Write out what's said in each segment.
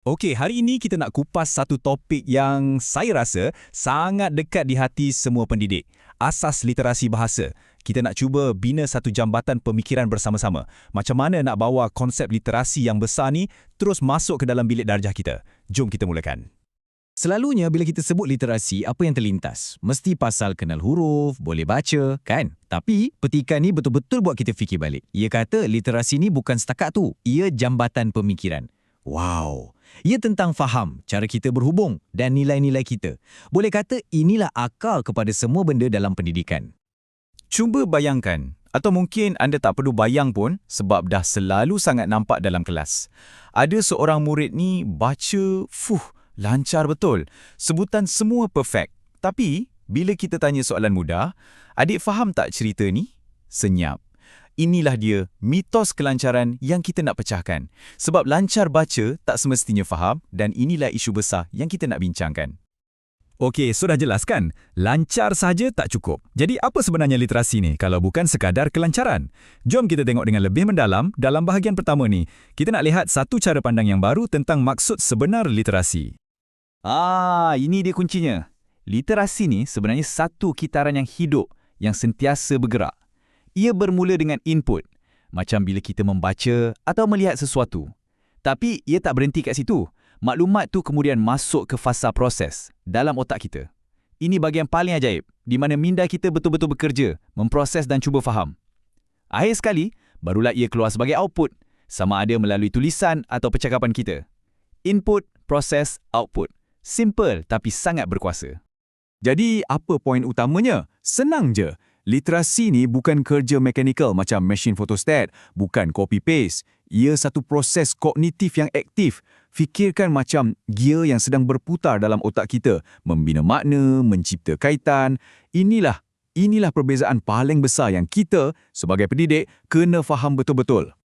Okey, hari ini kita nak kupas satu topik yang saya rasa sangat dekat di hati semua pendidik. Asas literasi bahasa. Kita nak cuba bina satu jambatan pemikiran bersama-sama. Macam mana nak bawa konsep literasi yang besar ni terus masuk ke dalam bilik darjah kita. Jom kita mulakan. Selalunya bila kita sebut literasi, apa yang terlintas? Mesti pasal kenal huruf, boleh baca, kan? Tapi petikan ni betul-betul buat kita fikir balik. Ia kata literasi ni bukan setakat tu, ia jambatan pemikiran. Wow! Ia tentang faham, cara kita berhubung dan nilai-nilai kita. Boleh kata inilah akal kepada semua benda dalam pendidikan. Cuba bayangkan, atau mungkin anda tak perlu bayang pun sebab dah selalu sangat nampak dalam kelas. Ada seorang murid ni baca, lancar betul. Sebutan semua perfect. Tapi, bila kita tanya soalan mudah, adik faham tak cerita ni? Senyap. Inilah dia, mitos kelancaran yang kita nak pecahkan. Sebab lancar baca tak semestinya faham dan inilah isu besar yang kita nak bincangkan. Okey, sudah jelas kan? Lancar saja tak cukup. Jadi apa sebenarnya literasi ni kalau bukan sekadar kelancaran? Jom kita tengok dengan lebih mendalam dalam bahagian pertama ni. Kita nak lihat satu cara pandang yang baru tentang maksud sebenar literasi. Ini dia kuncinya. Literasi ni sebenarnya satu kitaran yang hidup, yang sentiasa bergerak. Ia bermula dengan input, macam bila kita membaca atau melihat sesuatu. Tapi ia tak berhenti kat situ. Maklumat tu kemudian masuk ke fasa proses dalam otak kita. Ini bahagian paling ajaib, di mana minda kita betul-betul bekerja, memproses dan cuba faham. Akhir sekali, barulah ia keluar sebagai output, sama ada melalui tulisan atau percakapan kita. Input, proses, output. Simple tapi sangat berkuasa. Jadi apa poin utamanya? Senang je. Literasi ni bukan kerja mekanikal macam mesin fotostat, bukan copy-paste. Ia satu proses kognitif yang aktif. Fikirkan macam gear yang sedang berputar dalam otak kita, membina makna, mencipta kaitan. Inilah perbezaan paling besar yang kita sebagai pendidik kena faham betul-betul.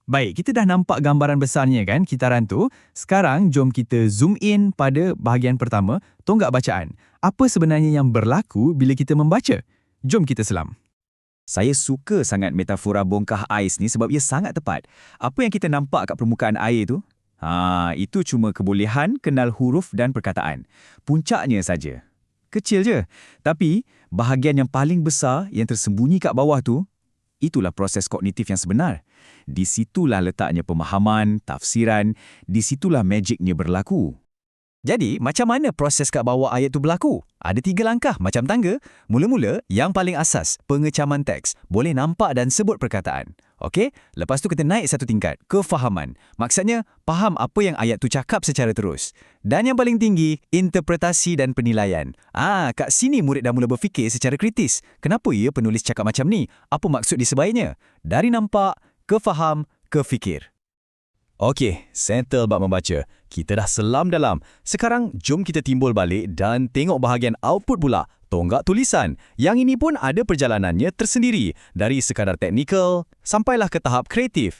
Baik, kita dah nampak gambaran besarnya kan, kitaran tu. Sekarang, jom kita zoom in pada bahagian pertama, tonggak bacaan. Apa sebenarnya yang berlaku bila kita membaca? Jom kita selam. Saya suka sangat metafora bongkah ais ni sebab ia sangat tepat. Apa yang kita nampak kat permukaan air tu? Itu cuma kebolehan kenal huruf dan perkataan. Puncaknya saja. Kecil je. Tapi, bahagian yang paling besar yang tersembunyi kat bawah tu, itulah proses kognitif yang sebenar. Di situlah letaknya pemahaman, tafsiran, di situlah magicnya berlaku. Jadi, macam mana proses kat bawah ayat tu berlaku? Ada 3 langkah macam tangga. Mula-mula, yang paling asas, pengecaman teks. Boleh nampak dan sebut perkataan. Okey? Lepas tu kita naik satu tingkat, kefahaman. Maksudnya, faham apa yang ayat tu cakap secara terus. Dan yang paling tinggi, interpretasi dan penilaian. Kat sini murid dah mula berfikir secara kritis. Kenapa ia penulis cakap macam ni? Apa maksud di sebaliknya? Dari nampak, ke faham, ke fikir. Okey, settle bab membaca. Kita dah selam dalam. Sekarang, jom kita timbul balik dan tengok bahagian output pula. Tonggak tulisan. Yang ini pun ada perjalanannya tersendiri. Dari sekadar teknikal, sampailah ke tahap kreatif.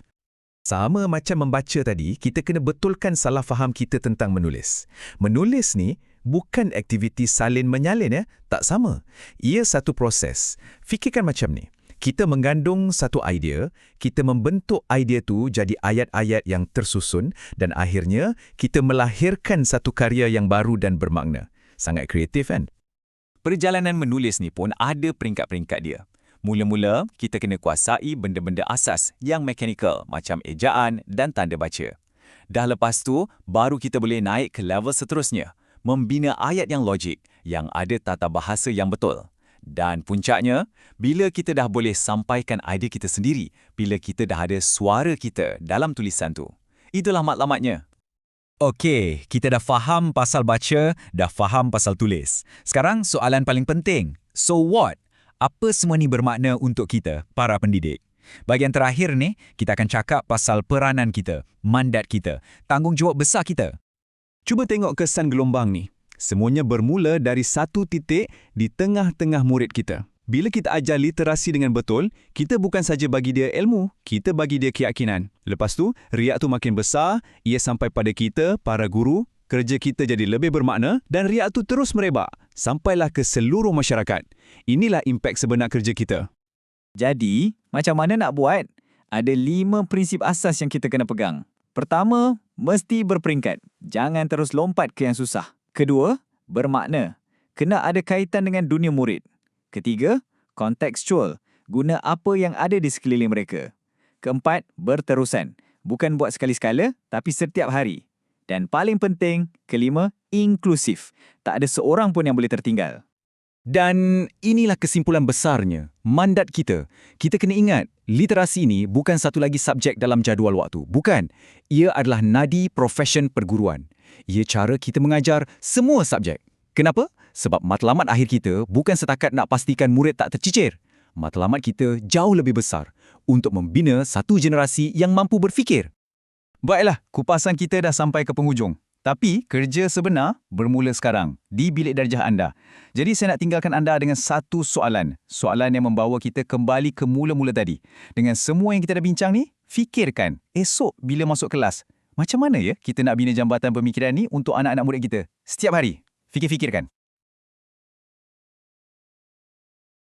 Sama macam membaca tadi, kita kena betulkan salah faham kita tentang menulis. Menulis ni bukan aktiviti salin menyalin, tak sama. Ia satu proses. Fikirkan macam ni. Kita mengandung satu idea, kita membentuk idea tu jadi ayat-ayat yang tersusun dan akhirnya kita melahirkan satu karya yang baru dan bermakna. Sangat kreatif kan? Perjalanan menulis ni pun ada peringkat-peringkat dia. Mula-mula, kita kena kuasai benda-benda asas yang mekanikal macam ejaan dan tanda baca. Dah lepas tu, baru kita boleh naik ke level seterusnya, membina ayat yang logik, yang ada tata bahasa yang betul. Dan puncaknya, bila kita dah boleh sampaikan idea kita sendiri, bila kita dah ada suara kita dalam tulisan tu. Itulah matlamatnya. Okey, kita dah faham pasal baca, dah faham pasal tulis. Sekarang soalan paling penting. So what? Apa semua ni bermakna untuk kita, para pendidik? Bahagian terakhir ni, kita akan cakap pasal peranan kita, mandat kita, tanggungjawab besar kita. Cuba tengok kesan gelombang ni. Semuanya bermula dari satu titik di tengah-tengah murid kita. Bila kita ajar literasi dengan betul, kita bukan saja bagi dia ilmu, kita bagi dia keyakinan. Lepas tu, riak tu makin besar, ia sampai pada kita, para guru, kerja kita jadi lebih bermakna dan riak tu terus merebak, sampailah ke seluruh masyarakat. Inilah impak sebenar kerja kita. Jadi, macam mana nak buat? Ada 5 prinsip asas yang kita kena pegang. Pertama, mesti berperingkat. Jangan terus lompat ke yang susah. Kedua, bermakna. Kena ada kaitan dengan dunia murid. Ketiga, kontekstual. Guna apa yang ada di sekeliling mereka. Keempat, berterusan. Bukan buat sekali-sekala, tapi setiap hari. Dan paling penting, kelima, inklusif. Tak ada seorang pun yang boleh tertinggal. Dan inilah kesimpulan besarnya, mandat kita. Kita kena ingat, literasi ini bukan satu lagi subjek dalam jadual waktu. Bukan. Ia adalah nadi profesion perguruan. Ia cara kita mengajar semua subjek. Kenapa? Sebab matlamat akhir kita bukan setakat nak pastikan murid tak tercicir. Matlamat kita jauh lebih besar untuk membina satu generasi yang mampu berfikir. Baiklah, kupasan kita dah sampai ke penghujung. Tapi kerja sebenar bermula sekarang di bilik darjah anda. Jadi saya nak tinggalkan anda dengan satu soalan. Soalan yang membawa kita kembali ke mula-mula tadi. Dengan semua yang kita dah bincang ni, fikirkan esok bila masuk kelas, macam mana ya kita nak bina jambatan pemikiran ni untuk anak-anak murid kita? Setiap hari, fikir-fikirkan.